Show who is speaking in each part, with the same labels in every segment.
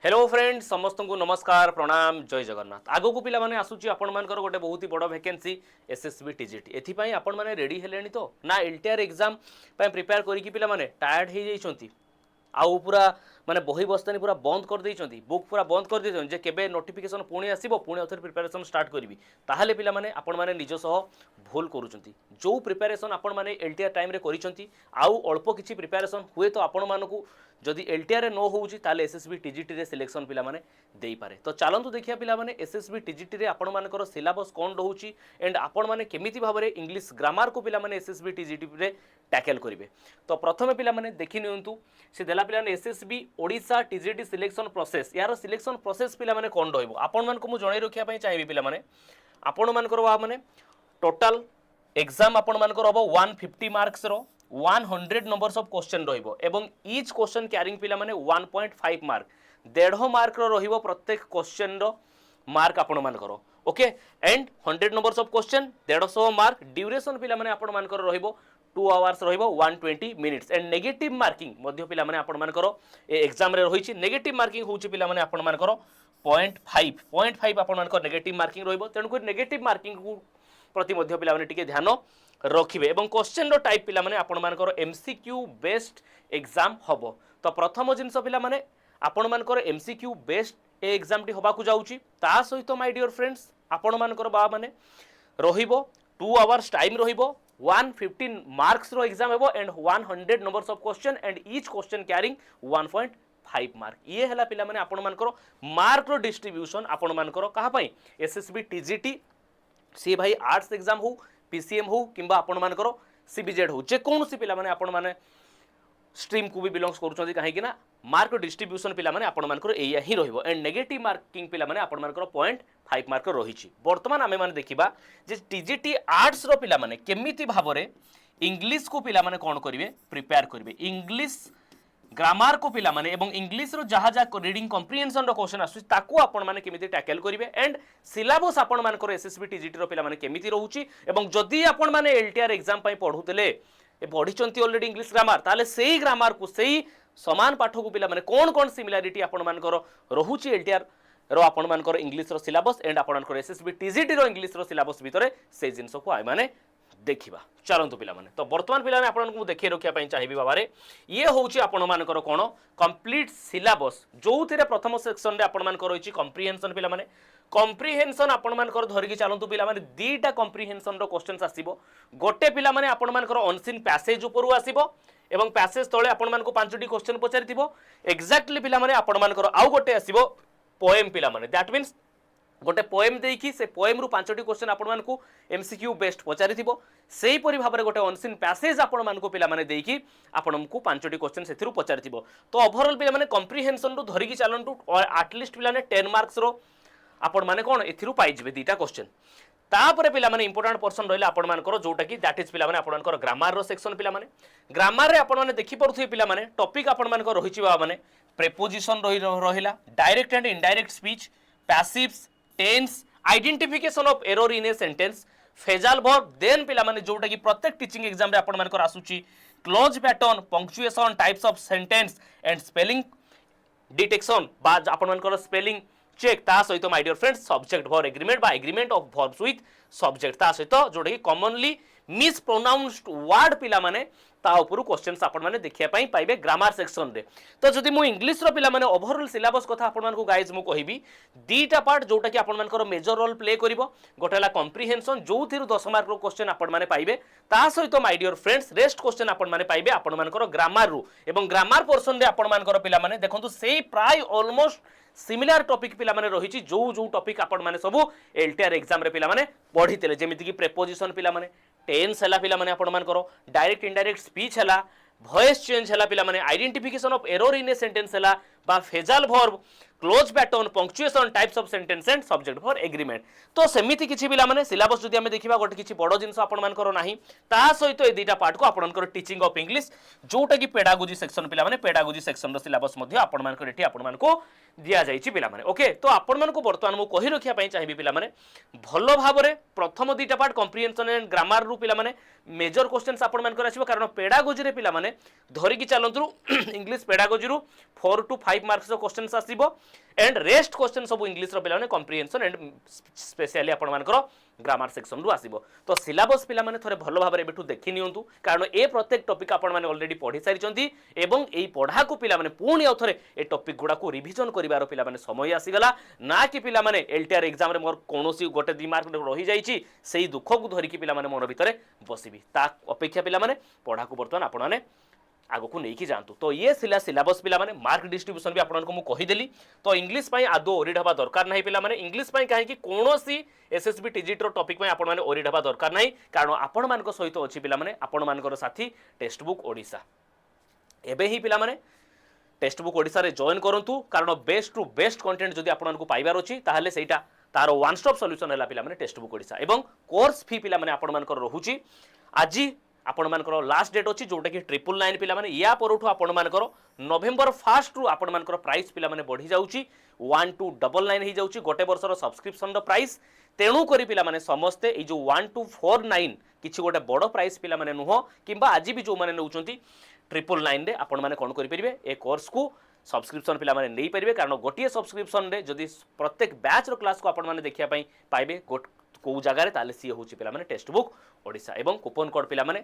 Speaker 1: Hello friend समस्त को नमस्कार प्रणाम जय जगन्नाथ आगो को पिला माने आसुची आपण मानकर गोटे बहुत ही बड़ वैकेंसी एसएसबी टीजीटी एथि आपण माने रेडी हेलेनी तो ना एलटीआर एग्जाम प्रिपेयर करिकी पिला माने टायर्ड हो जाइछंती आउ पूरा माने बही बस्तानी पूरा बंद कर देइछंती बुक पूरा बंद कर देइछंती जे केबे नोटिफिकेशन पुणी आसीबो पुणी अथर प्रिपरेशन स्टार्ट करिवि ताहाले पिला माने आपण माने निज सह भूल करूछंती जो प्रिपरेशन आपण माने एलटीआर टाइम रे करिछंती आउ अल्प किछि प्रिपरेशन हुए तो आपण मानकू जदि एलटीआर रे नो होउची ताले एसएसबी टीजीटी रे सिलेक्शन पिला माने देई पारे तो चलंतु देखिया पिला माने एसएसबी टीजीटी रे आपण मानकर सिलेबस कोन रहउची एंड आपण माने केमिति भाबरे इंग्लिश ग्रामर को पिला माने एसएसबी टीजीटी रे टैकल करिवे तो प्रथमे पिला माने देखि नियंतु से देला पिला माने SSB Odisha TGT selection process यार सिलेक्शन प्रोसेस पिला माने कोन रहइबो आपण मान को मु जणै रखिया पई चाहिबी पिला माने आपण मानकर वा माने टोटल एग्जाम आपण मानकर हबो 150 मार्क्स रो 100 नंबर्स ऑफ क्वेश्चन रहिबो एवं ईच क्वेश्चन कैरिंग पिला माने 1.5 मार्क 1.5 मार्क रो रहिबो प्रत्येक क्वेश्चन रो मार्क आपण मान करो okay and 100 numbers of question 150 mark duration पिला माने आपण मान करो रहिबो 2 आवर्स रहिबो 120 मिनिट्स एंड नेगेटिव मार्किंग मध्य पिला माने आपण मान करो ए एग्जाम रे रहिछि नेगेटिव मार्किंग होउछि पिला माने आपण मान करो 0.5 आपण मान को नेगेटिव मार्किंग रहिबो तेनु को नेगेटिव मार्किंग को प्रति मध्य पिला माने टिके ध्यान रखिबे एवं क्वेश्चन रो टाइप पिला माने आपण मानकर एमसीक्यू बेस्ड एग्जाम हबो तो प्रथम जिंस पिला माने आपण मानकर एमसीक्यू बेस्ड ए एग्जाम टी होबा को जाउची ता सहित माय डियर फ्रेंड्स आपण मानकर बा माने रहिबो 2 आवर्स टाइम रहिबो 115 मार्क्स रो एग्जाम हेबो and 100 numbers of question and each question carrying 1.5 mark ये हला पिला माने आपण मानकर मार्क रो डिस्ट्रीब्यूशन आपण मानकर कहा पई एसएसबी टीजीटी सी भाई आर्ट्स एग्जाम हो पीसीएम हो किंबा आपण मानकर सीबीजेड हो जे कोनोसी पिला माने आपण माने स्ट्रीम को भी बिलोंग्स करूछंती काहे कि ना मार्क डिस्ट्रीब्यूशन पिला माने आपण मानकर एया ही रहइबो एंड नेगेटिव मार्किंग पिला माने आपण मानकर 0.5 मार्क रहिछि वर्तमान आमे माने देखिबा जे टीजीटी आर्ट्स रो पिला माने केमिति भाबरे इंग्लिश को पिला माने कोन करिवे प्रिपेयर करिवे इंग्लिश ग्रामर को पिला माने एवं इंग्लिश रो जहा जा रीडिंग कॉम्प्रिहेंशन रो क्वेश्चन आसु ताकू आपण माने केमिति टैकल करिवे एंड सिलेबस आपण मानकर एसएसबी टीजीटी रो पिला माने केमिति रहउची एवं जदी आपण माने एलटीआर एग्जाम पई पढुतले ए पढिचंती ऑलरेडी इंग्लिश ग्रामर ताले सेही ग्रामर को सेही समान पाठ को पिला माने कोन कोन सिमिलरिटी आपण मानकर रहउची एलटीआर रो आपण मानकर इंग्लिश रो सिलेबस एंड आपण मानकर एसएसबी टीजीटी रो इंग्लिश रो सिलेबस भितरे से जिंस को आइ माने देखिबा चलंतु पिला माने तो वर्तमान पिला माने आपन को देखि रखिया पई चाहिबी बाबारे ये होउची आपण मानकर कोन कंप्लीट सिलेबस जोथिरे प्रथम सेक्शन रे आपण मानकर होइची कॉम्प्रिहेंशन पिला माने कॉम्प्रिहेंशन आपण मानकर धरिकी चलंतु पिला माने दीटा कॉम्प्रिहेंशन रो क्वेश्चंस आसीबो गोटे पिला माने आपण मानकर अनसीन पैसेज ऊपर आसीबो एवं पैसेज तळे आपण मानको पांचटी क्वेश्चन पचारिथिबो एक्जेक्टली पिला माने आपण मानकर आउ गोटे आसीबो पोएम पिला माने दैट मींस गोटे पोएम देकी से पोएम रु पांचटी क्वेश्चन आपण मानकू एमसीक्यू बेस्ड पचारिथिबो सेही परि भाबरे गोटे अनसीन पैसेज आपण मानकू पिला माने देकी आपनमकू पांचटी क्वेश्चन सेथिरु पचारिथिबो तो ओवरऑल पिला माने कॉम्प्रिहेंशन रु धरिकी चलंतु एटलीस्ट पिला माने 10 मार्क्स रो आपण माने कोन एथिरु पाइ जिवे दीटा क्वेश्चन तापरे पिला माने इंपोर्टेंट पर्सन रहले आपण मानकर जोटा की दैट इज पिला माने आपण मानकर ग्रामर रो सेक्शन पिला माने ग्रामर रे आपण माने देखि परुथि पिला माने टॉपिक आपण मानकर रहिछि बा माने प्रीपोजिशन रहिला direct and indirect speech passives tense identification of error in a sentence phrasal verb then पिला माने जोटा की प्रत्येक टीचिंग एग्जाम रे आपण मानकर आसुची cloze pattern punctuation types of sentence and spelling detection बा आपण मानकर स्पेलिंग चेक ता सहित my dear friends subject verb agreement बा agreement of verbs with subject ता सहित जोटा की कॉमनली मिस प्रोनाउंस्ड वर्ड पिला माने ता ऊपर क्वेश्चंस आपण माने देखिया पई पाइबे ग्रामर सेक्शन रे तो जदि मु इंग्लिश रो पिला माने ओवरऑल सिलेबस कथा आपण मानको गाइस मु कहिबी दीटा पार्ट जोटा कि आपण मानकर मेजर रोल प्ले करिवो गोटेला कॉम्प्रिहेंशन जोथिरु 10 मार्क रो क्वेश्चन आपण माने पाइबे ता सहित my dear friends rest question आपण माने पाइबे आपण मानकर ग्रामर रु एवं ग्रामर पोर्शन रे आपण मानकर पिला माने देखंतु सेही प्राय ऑलमोस्ट सिमिलर टॉपिक पिला माने रहिछि जो टॉपिक आपण माने सब एलटीआर एग्जाम रे पिला माने पढितले जेमिति कि प्रीपोजिशन पिला माने टेंस हला पिला माने आपण मानकर डायरेक्ट इनडायरेक्ट स्पीच हला वॉइस चेंज हला पिला माने identification of error in a sentence हला बा phrasal verb cloze pattern punctuation types of sentence and subject for agreement तो सेमिति किछि पिला माने सिलेबस जदि हमें देखिबा गोटे किछि बडो जिंस आपण मानकर नाही ता सहित ए दीटा पार्ट को आपण मानकर टीचिंग ऑफ इंग्लिश जोटा कि पेडागोजी सेक्शन पिला माने पेडागोजी सेक्शन रो सिलेबस मध्ये आपण मानकर एठी आपण मानको दिया जाइछि पिला माने ओके तो आपण मानको वर्तमान मु कहि रखिया पई चाहिबी पिला माने भलो भाबरे प्रथम दीटा पार्ट कॉम्प्रिहेंशन एंड ग्रामर रु पिला माने मेजर क्वेश्चंस आपण मानकर आसीबो कारण पेडागोजी रे पिला माने धरि कि चलंतु इंग्लिश पेडागोजी रु 4 to 5 5 मार्क्स क्वेश्चन आसीबो एंड रेस्ट क्वेश्चन सब इंग्लिश रो पिला माने कॉम्प्रिहेंशन एंड स्पेशली आपण मानकर ग्रामर सेक्शन रु आसीबो तो सिलेबस पिला माने थोरे भलो भाबरे बेठू देखि नियंतु कारण ए प्रत्येक टॉपिक आपण माने ऑलरेडी पढी सारी चंती एवं एई पढा को पिला माने पुणी औथरे ए टॉपिक गुडा को रिवीजन करिवार पिला माने समय आसी गला ना कि पिला माने एलटीआर एग्जाम रे मोर कोनोसी गोटे 2 मार्क रही जाईची सेही दुख को धरि कि पिला माने मन भितरे बसिबी ता अपेक्षा पिला माने पढा को बर्तमान आपण माने आगो को नहीं जातु तो ये सिला सिलेबस पिला माने मार्क डिस्ट्रीब्यूशन भी आपन को मु कहिदेली तो इंग्लिश पई आदो ओरिड हबा दरकार नाही पिला माने इंग्लिश पई काहे कि कोनोसी एसएसबी टीजीटी रो टॉपिक पई आपन माने ओरिड हबा दरकार नाही कारण आपन मान को सहित अछि पिला माने आपन मान को साथी टेक्स्ट बुक ओडिसा एबे ही पिला माने टेक्स्ट बुक ओडिसा रे जॉइन करंतु कारण बेस्ट टू बेस्ट कंटेंट जदी आपन को पाइबार अछि ताहाले सेटा तारो वन स्टॉप सॉल्यूशन हला पिला माने टेक्स्ट बुक ओडिसा एवं कोर्स फी पिला माने आपन मान को रहुची आज आपण मानकर लास्ट डेट अच्छी जोटा कि 999 पिला माने या परठू आपण मानकर नवेम्बर 1 रु आपण मानकर प्राइस पिला माने बढ़ी जाउची 1299 ही जाउची गोटे वर्षर सब्सक्रिप्शन रो प्राइस तेणु करी पिला माने समस्ते ए जो 1249 किछि गोटे बड़ प्राइस पिला माने नुह किंबा आज भी जो माने नउचंती 999 रे आपण माने कोन करि परिबे ए कोर्स को सब्सक्रिप्शन पिला माने नै परिबे कारण गोटिए सब्सक्रिप्शन रे जदी प्रत्येक बैच रो क्लास को आपण माने देखिया पई पाइबे को जगह रे ताले सी होची पिला माने टेक्स्ट बुक ओडिसा एवं कूपन कोड पिला माने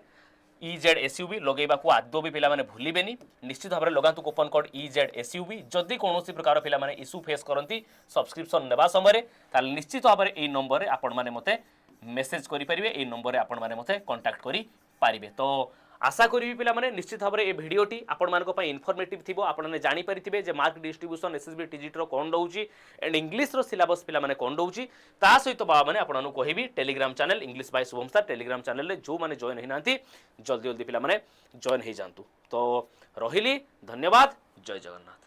Speaker 1: EZSUB लगेबा को आदो भी पिला माने भूलिबेनी निश्चित भाबरे लगातु कूपन कोड EZSUB जदी कोनोसी प्रकार पिला माने इशू फेस करंती सब्सक्रिप्शन नेबा समय ताले निश्चित भाबरे ए नंबर रे आपण माने मते मेसेज करि परिबे ए नंबर रे आपण माने मते कांटेक्ट करि पारिबे तो आशा करी पिला माने निश्चित भाव में भिडियोटी आपण मानक पई इनफॉर्मेटिव थिबो आपण माने जानि परिथिबे जे मार्क डिस्ट्रीब्यूशन एसएसबी टीजीटी रो कोन रहउची एंड इंग्लिश रो सिलेबस पिला माने कोन रहउची ता सहित बा माने आपण नु कहिबी Telegram channel English by Shubham sir Telegram channel रे जो माने जॉइन हिनांती जल्दी जल्दी पिला माने जॉइन हे जानतु तो रहिली धन्यवाद जय जगन्नाथ।